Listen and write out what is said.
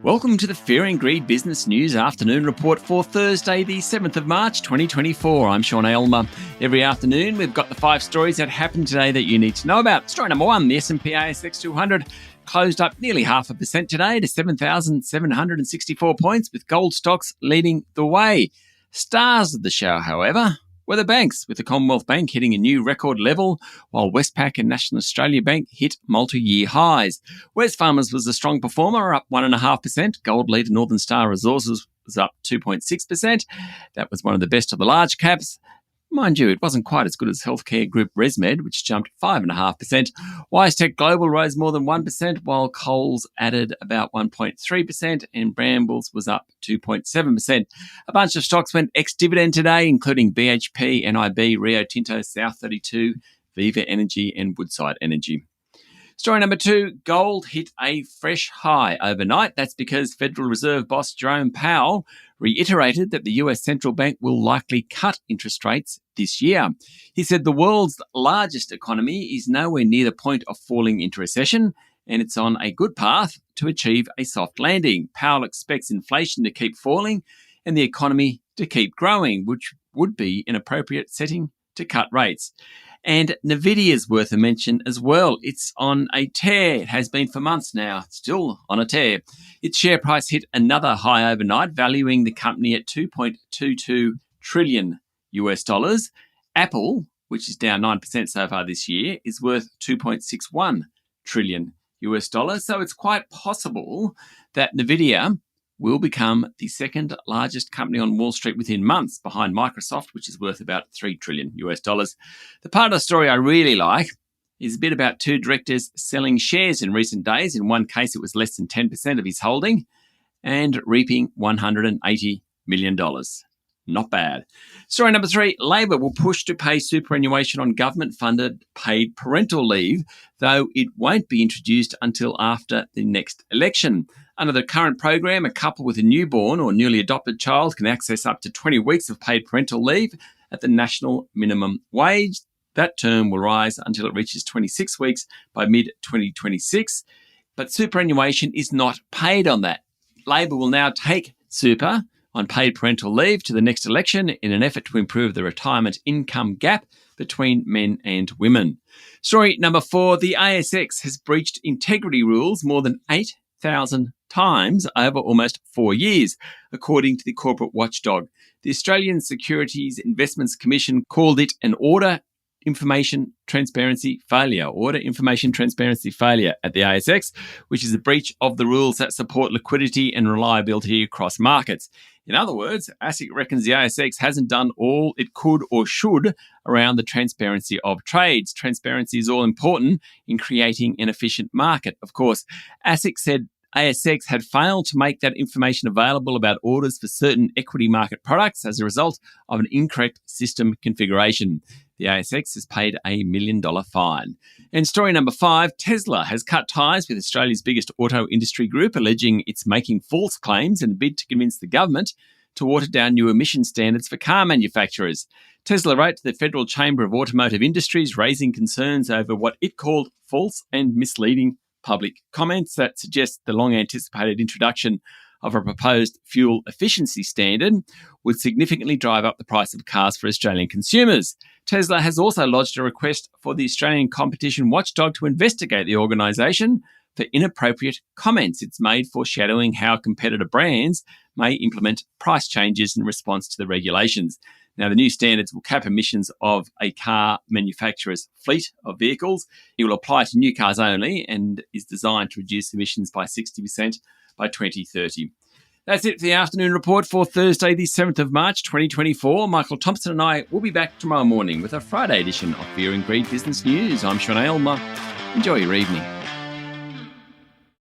Welcome to the Fear and Greed Business News Afternoon Report for Thursday, the 7th of March, 2024. I'm Sean Aylmer. Every afternoon, we've got the 5 stories that happened today that you need to know about. Story number 1, the S&P ASX 200 closed up nearly 0.5% today to 7,764 points, with gold stocks leading the way. Stars of the show, however, were the banks, with the Commonwealth Bank hitting a new record level, while Westpac and National Australia Bank hit multi-year highs. Wesfarmers was a strong performer, up 1.5%. Gold leader Northern Star Resources was up 2.6%. That was one of the best of the large caps. Mind you, it wasn't quite as good as healthcare group ResMed, which jumped 5.5%. WiseTech Global rose more than 1%, while Coles added about 1.3%, and Brambles was up 2.7%. A bunch of stocks went ex-dividend today, including BHP, NIB, Rio Tinto, South32, Viva Energy, and Woodside Energy. Story number 2, gold hit a fresh high overnight. That's because Federal Reserve boss Jerome Powell reiterated that the US central bank will likely cut interest rates this year. He said the world's largest economy is nowhere near the point of falling into recession, and it's on a good path to achieve a soft landing. Powell expects inflation to keep falling and the economy to keep growing, which would be an appropriate setting to cut rates. And Nvidia is worth a mention as well. It's on a tear. It has been for months now, still on a tear. Its share price hit another high overnight, valuing the company at $2.22 trillion US dollars. Apple, which is down 9% so far this year, is worth $2.61 trillion US dollars. So it's quite possible that Nvidia will become the second largest company on Wall Street within months, behind Microsoft, which is worth about $3 trillion US dollars. The part of the story I really like is a bit about 2 directors selling shares in recent days. In one case, it was less than 10% of his holding, and reaping $180 million. Not bad. Story number 3, Labor will push to pay superannuation on government-funded paid parental leave, though it won't be introduced until after the next election. Under the current program, a couple with a newborn or newly adopted child can access up to 20 weeks of paid parental leave at the national minimum wage. That term will rise until it reaches 26 weeks by mid-2026. But superannuation is not paid on that. Labor will now take super on paid parental leave to the next election in an effort to improve the retirement income gap between men and women. Story number 4, the ASX has breached integrity rules more than 8,000 times over almost 4 years, according to the corporate watchdog. The Australian Securities Investments Commission called it an order information transparency failure at the ASX, which is a breach of the rules that support liquidity and reliability across markets. In other words, ASIC reckons the ASX hasn't done all it could or should around the transparency of trades. Transparency is all important in creating an efficient market. Of course, ASIC said ASX had failed to make that information available about orders for certain equity market products as a result of an incorrect system configuration. The ASX has paid a $1 million fine. And story number 5, Tesla has cut ties with Australia's biggest auto industry group, alleging it's making false claims in a bid to convince the government to water down new emission standards for car manufacturers. Tesla wrote to the Federal Chamber of Automotive Industries, raising concerns over what it called false and misleading public comments that suggest the long-anticipated introduction of a proposed fuel efficiency standard would significantly drive up the price of cars for Australian consumers. Tesla has also lodged a request for the Australian Competition Watchdog to investigate the organisation for inappropriate comments it's made, foreshadowing how competitor brands may implement price changes in response to the regulations. Now, the new standards will cap emissions of a car manufacturer's fleet of vehicles. It will apply to new cars only and is designed to reduce emissions by 60% by 2030. That's it for the afternoon report for Thursday, the 7th of March, 2024. Michael Thompson and I will be back tomorrow morning with a Friday edition of Fear and Greed Business News. I'm Sean Aylmer. Enjoy your evening.